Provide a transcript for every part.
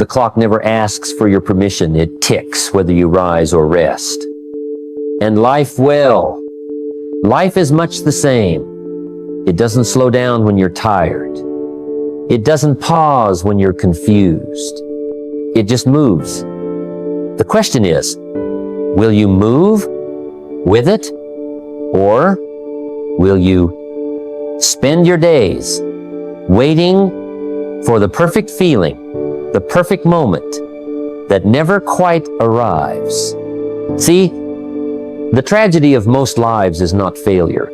The clock never asks for your permission. It ticks whether you rise or rest. And life will. Life is much the same. It doesn't slow down when you're tired. It doesn't pause when you're confused. It just moves. The question is, will you move with it, or will you spend your days waiting for the perfect feeling, the perfect moment that never quite arrives? See, the tragedy of most lives is not failure.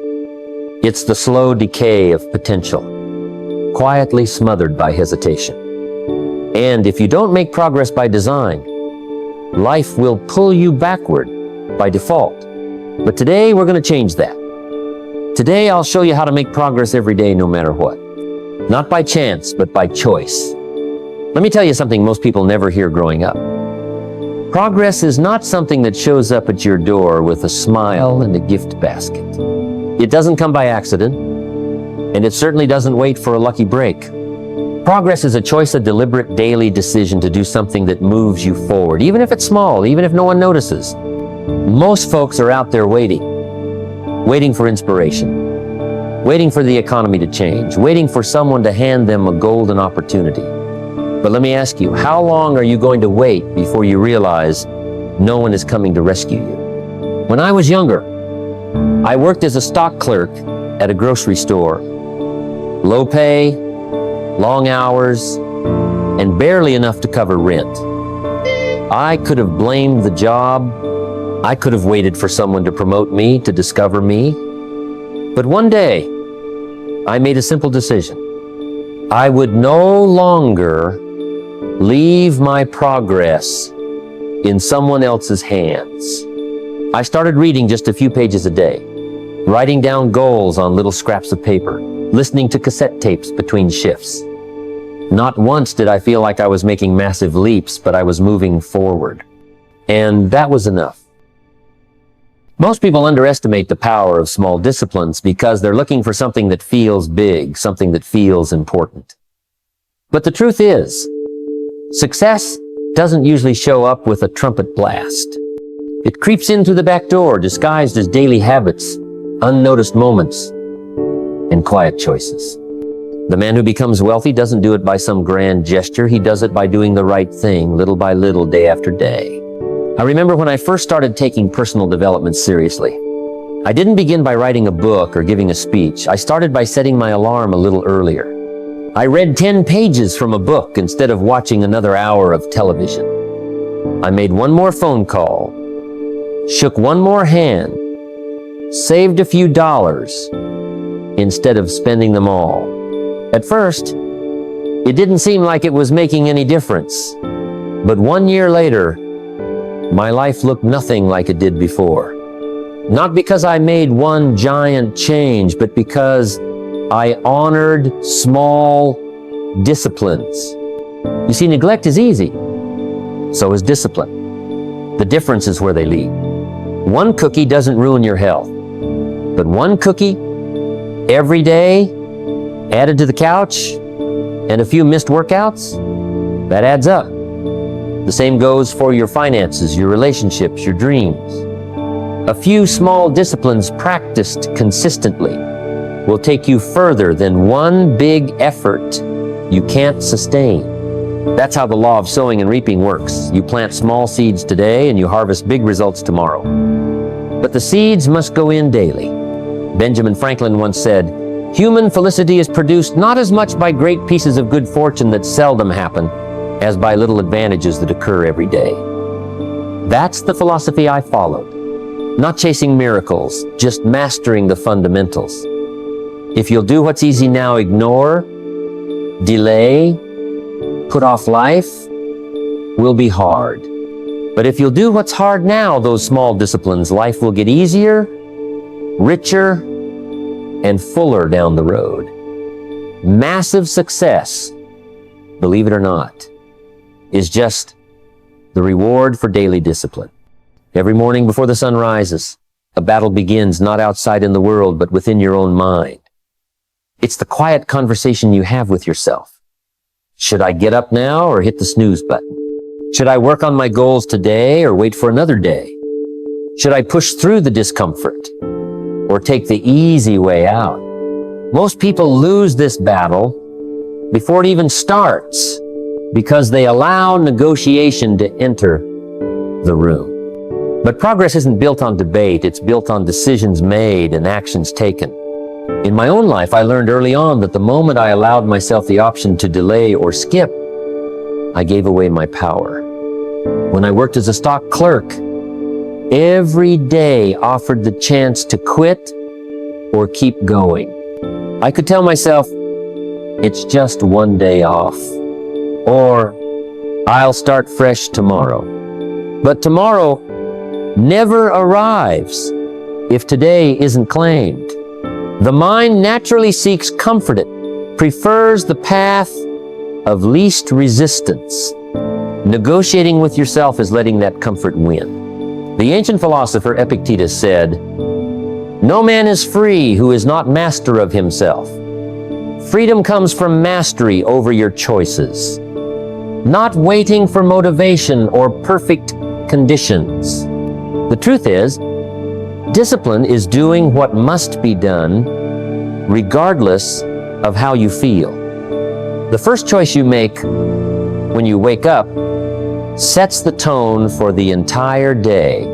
It's the slow decay of potential, quietly smothered by hesitation. And if you don't make progress by design, life will pull you backward by default. But today we're going to change that. Today I'll show you how to make progress every day no matter what. Not by chance, but by choice. Let me tell you something most people never hear growing up. Progress is not something that shows up at your door with a smile and a gift basket. It doesn't come by accident, and it certainly doesn't wait for a lucky break. Progress is a choice, a deliberate daily decision to do something that moves you forward, even if it's small, even if no one notices. Most folks are out there waiting for inspiration, waiting for the economy to change, waiting for someone to hand them a golden opportunity. But let me ask you, how long are you going to wait before you realize no one is coming to rescue you? When I was younger, I worked as a stock clerk at a grocery store. Low pay, long hours, and barely enough to cover rent. I could have blamed the job. I could have waited for someone to promote me, to discover me. But one day, I made a simple decision. I would no longer leave my progress in someone else's hands. I started reading just a few pages a day, writing down goals on little scraps of paper, listening to cassette tapes between shifts. Not once did I feel like I was making massive leaps, but I was moving forward. And that was enough. Most people underestimate the power of small disciplines because they're looking for something that feels big, something that feels important. But the truth is, success doesn't usually show up with a trumpet blast. It creeps in through the back door, disguised as daily habits, unnoticed moments, and quiet choices. The man who becomes wealthy doesn't do it by some grand gesture. He does it by doing the right thing, little by little, day after day. I remember when I first started taking personal development seriously. I didn't begin by writing a book or giving a speech. I started by setting my alarm a little earlier. I read 10 pages from a book instead of watching another hour of television. I made one more phone call, shook one more hand, saved a few dollars instead of spending them all. At first, it didn't seem like it was making any difference. But 1 year later, my life looked nothing like it did before. Not because I made one giant change, but because I honored small disciplines. You see, neglect is easy. So is discipline. The difference is where they lead. One cookie doesn't ruin your health. But one cookie, every day, added to the couch, and a few missed workouts, that adds up. The same goes for your finances, your relationships, your dreams. A few small disciplines practiced consistently will take you further than one big effort you can't sustain. That's how the law of sowing and reaping works. You plant small seeds today and you harvest big results tomorrow. But the seeds must go in daily. Benjamin Franklin once said, "Human felicity is produced not as much by great pieces of good fortune that seldom happen, as by little advantages that occur every day." That's the philosophy I followed. Not chasing miracles, just mastering the fundamentals. If you'll do what's easy now, ignore, delay, put off life, will be hard. But if you'll do what's hard now, those small disciplines, life will get easier, richer, and fuller down the road. Massive success, believe it or not, is just the reward for daily discipline. Every morning before the sun rises, a battle begins not outside in the world, but within your own mind. It's the quiet conversation you have with yourself. Should I get up now or hit the snooze button? Should I work on my goals today or wait for another day? Should I push through the discomfort or take the easy way out? Most people lose this battle before it even starts because they allow negotiation to enter the room. But progress isn't built on debate, it's built on decisions made and actions taken. In my own life, I learned early on that the moment I allowed myself the option to delay or skip, I gave away my power. When I worked as a stock clerk, every day offered the chance to quit or keep going. I could tell myself, it's just one day off, or I'll start fresh tomorrow. But tomorrow never arrives if today isn't claimed. The mind naturally seeks comfort. It prefers the path of least resistance. Negotiating with yourself is letting that comfort win. The ancient philosopher Epictetus said, "No man is free who is not master of himself. Freedom comes from mastery over your choices, not waiting for motivation or perfect conditions." The truth is, discipline is doing what must be done regardless of how you feel. The first choice you make when you wake up sets the tone for the entire day.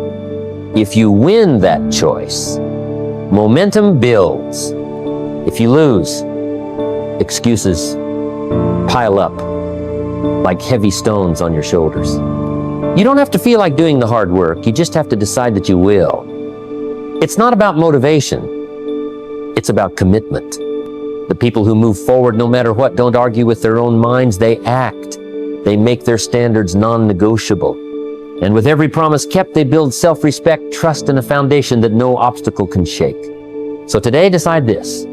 If you win that choice, momentum builds. If you lose, excuses pile up like heavy stones on your shoulders. You don't have to feel like doing the hard work, you just have to decide that you will. It's not about motivation, it's about commitment. The people who move forward no matter what don't argue with their own minds, they act. They make their standards non-negotiable. And with every promise kept, they build self-respect, trust, and a foundation that no obstacle can shake. So today, decide this.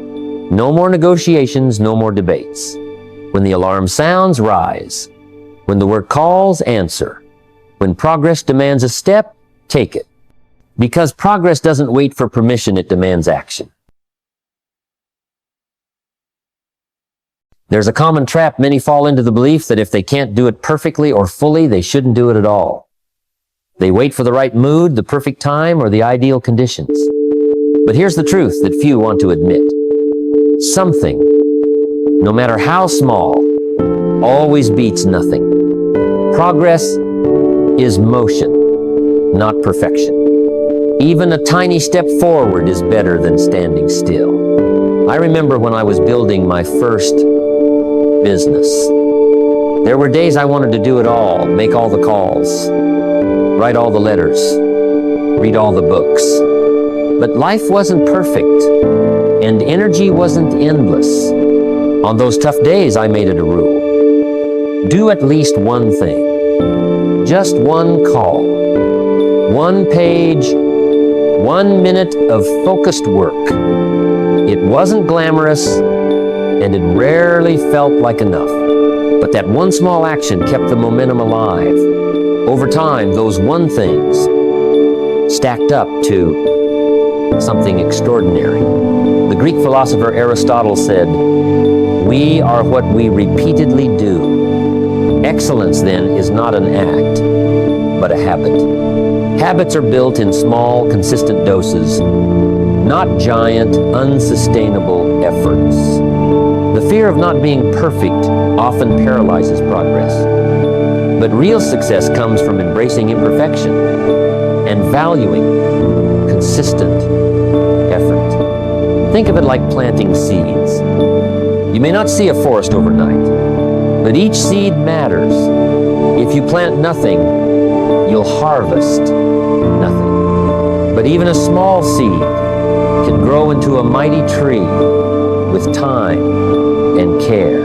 No more negotiations, no more debates. When the alarm sounds, rise. When the work calls, answer. When progress demands a step, take it. Because progress doesn't wait for permission, it demands action. There's a common trap. Many fall into the belief that if they can't do it perfectly or fully, they shouldn't do it at all. They wait for the right mood, the perfect time, or the ideal conditions. But here's the truth that few want to admit. Something, no matter how small, always beats nothing. Progress is motion, not perfection. Even a tiny step forward is better than standing still. I remember when I was building my first business. There were days I wanted to do it all, make all the calls, write all the letters, read all the books. But life wasn't perfect, and energy wasn't endless. On those tough days, I made it a rule. Do at least one thing. Just one call. One page, 1 minute of focused work. It wasn't glamorous, and it rarely felt like enough. But that one small action kept the momentum alive. Over time, those one things stacked up to something extraordinary. The Greek philosopher Aristotle said, "We are what we repeatedly do." Excellence, then, is not an act, but a habit. Habits are built in small, consistent doses, not giant, unsustainable efforts. The fear of not being perfect often paralyzes progress. But real success comes from embracing imperfection and valuing consistent effort. Think of it like planting seeds. You may not see a forest overnight, but each seed matters. If you plant nothing, you'll harvest nothing. But even a small seed can grow into a mighty tree with time and care.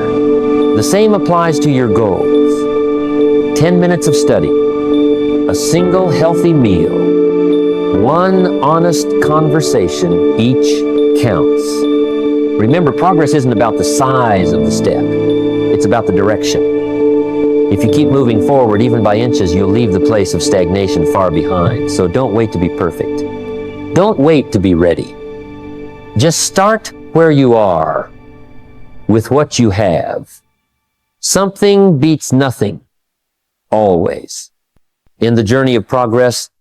The same applies to your goals. 10 minutes of study, a single healthy meal, one honest conversation, each counts. Remember, progress isn't about the size of the step, it's about the direction. If you keep moving forward, even by inches, you'll leave the place of stagnation far behind. So don't wait to be perfect. Don't wait to be ready. Just start where you are, with what you have. Something beats nothing, always. In the journey of progress,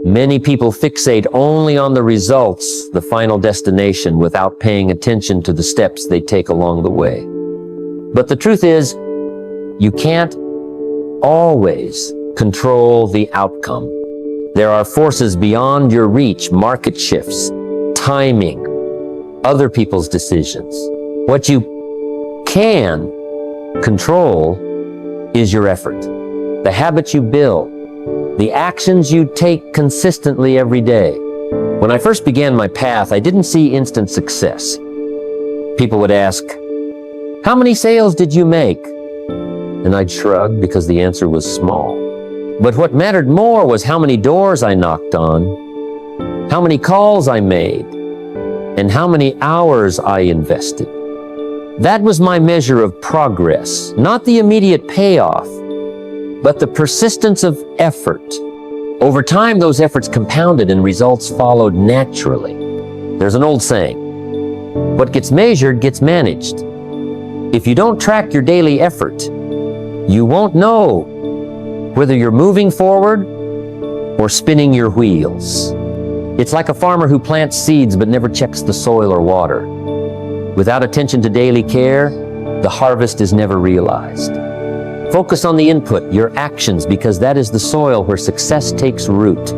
many people fixate only on the results, the final destination, without paying attention to the steps they take along the way. But the truth is, you can't always control the outcome. There are forces beyond your reach, market shifts, timing, other people's decisions. What you can control is your effort, the habits you build, the actions you take consistently every day. When I first began my path, I didn't see instant success. People would ask, "How many sales did you make?" And I'd shrug because the answer was small. But what mattered more was how many doors I knocked on, how many calls I made, and how many hours I invested. That was my measure of progress, not the immediate payoff, but the persistence of effort. Over time, those efforts compounded and results followed naturally. There's an old saying, what gets measured gets managed. If you don't track your daily effort, you won't know whether you're moving forward or spinning your wheels. It's like a farmer who plants seeds but never checks the soil or water. Without attention to daily care, the harvest is never realized. Focus on the input, your actions, because that is the soil where success takes root.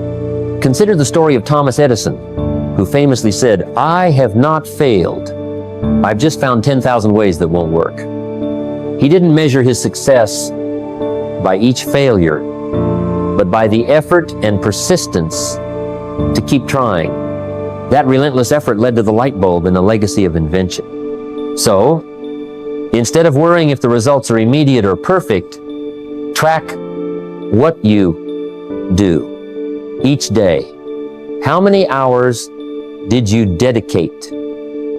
Consider the story of Thomas Edison, who famously said, "I have not failed. I've just found 10,000 ways that won't work." He didn't measure his success by each failure, but by the effort and persistence to keep trying. That relentless effort led to the light bulb and a legacy of invention. So, instead of worrying if the results are immediate or perfect, track what you do each day. How many hours did you dedicate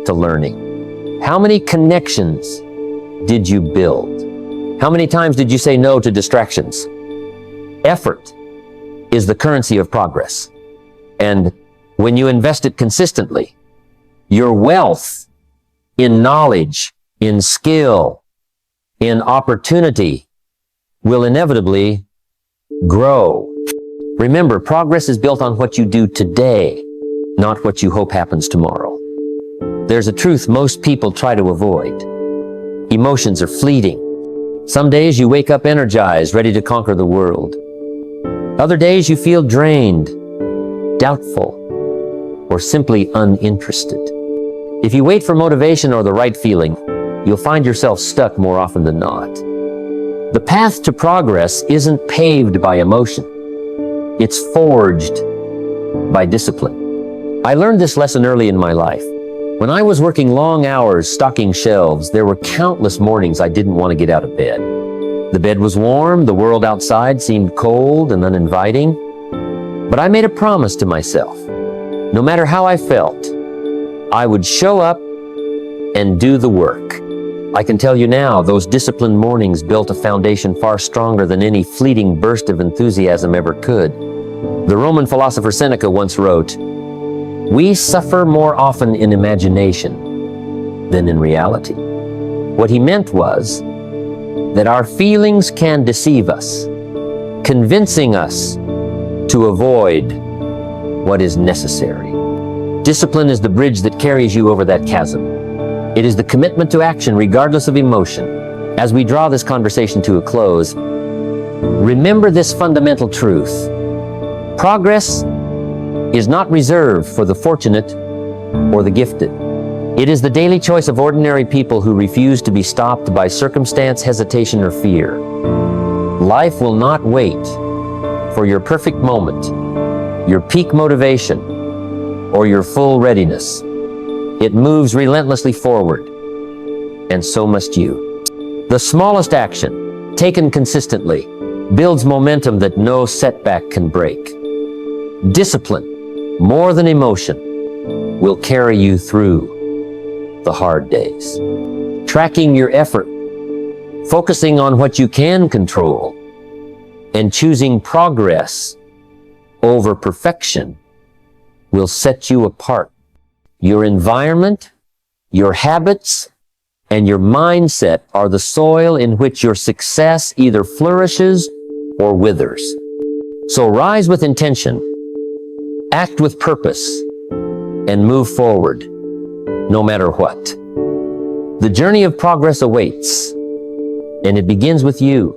to learning? How many connections did you build? How many times did you say no to distractions? Effort is the currency of progress. And when you invest it consistently, your wealth in knowledge, in skill, in opportunity will inevitably grow. Remember, progress is built on what you do today, not what you hope happens tomorrow. There's a truth most people try to avoid. Emotions are fleeting. Some days you wake up energized, ready to conquer the world. Other days you feel drained, doubtful, or simply uninterested. If you wait for motivation or the right feeling, you'll find yourself stuck more often than not. The path to progress isn't paved by emotion. It's forged by discipline. I learned this lesson early in my life. When I was working long hours stocking shelves, there were countless mornings I didn't want to get out of bed. The bed was warm, the world outside seemed cold and uninviting, but I made a promise to myself. No matter how I felt, I would show up and do the work. I can tell you now, those disciplined mornings built a foundation far stronger than any fleeting burst of enthusiasm ever could. The Roman philosopher Seneca once wrote, "We suffer more often in imagination than in reality." What he meant was that our feelings can deceive us, convincing us to avoid what is necessary. Discipline is the bridge that carries you over that chasm. It is the commitment to action regardless of emotion. As we draw this conversation to a close, remember this fundamental truth. Progress is not reserved for the fortunate or the gifted. It is the daily choice of ordinary people who refuse to be stopped by circumstance, hesitation, or fear. Life will not wait for your perfect moment, your peak motivation, or your full readiness. It moves relentlessly forward, and so must you. The smallest action, taken consistently, builds momentum that no setback can break. Discipline, more than emotion, will carry you through the hard days. Tracking your effort, focusing on what you can control, and choosing progress over perfection will set you apart. Your environment, your habits, and your mindset are the soil in which your success either flourishes or withers. So rise with intention, act with purpose, and move forward, no matter what. The journey of progress awaits, and it begins with you.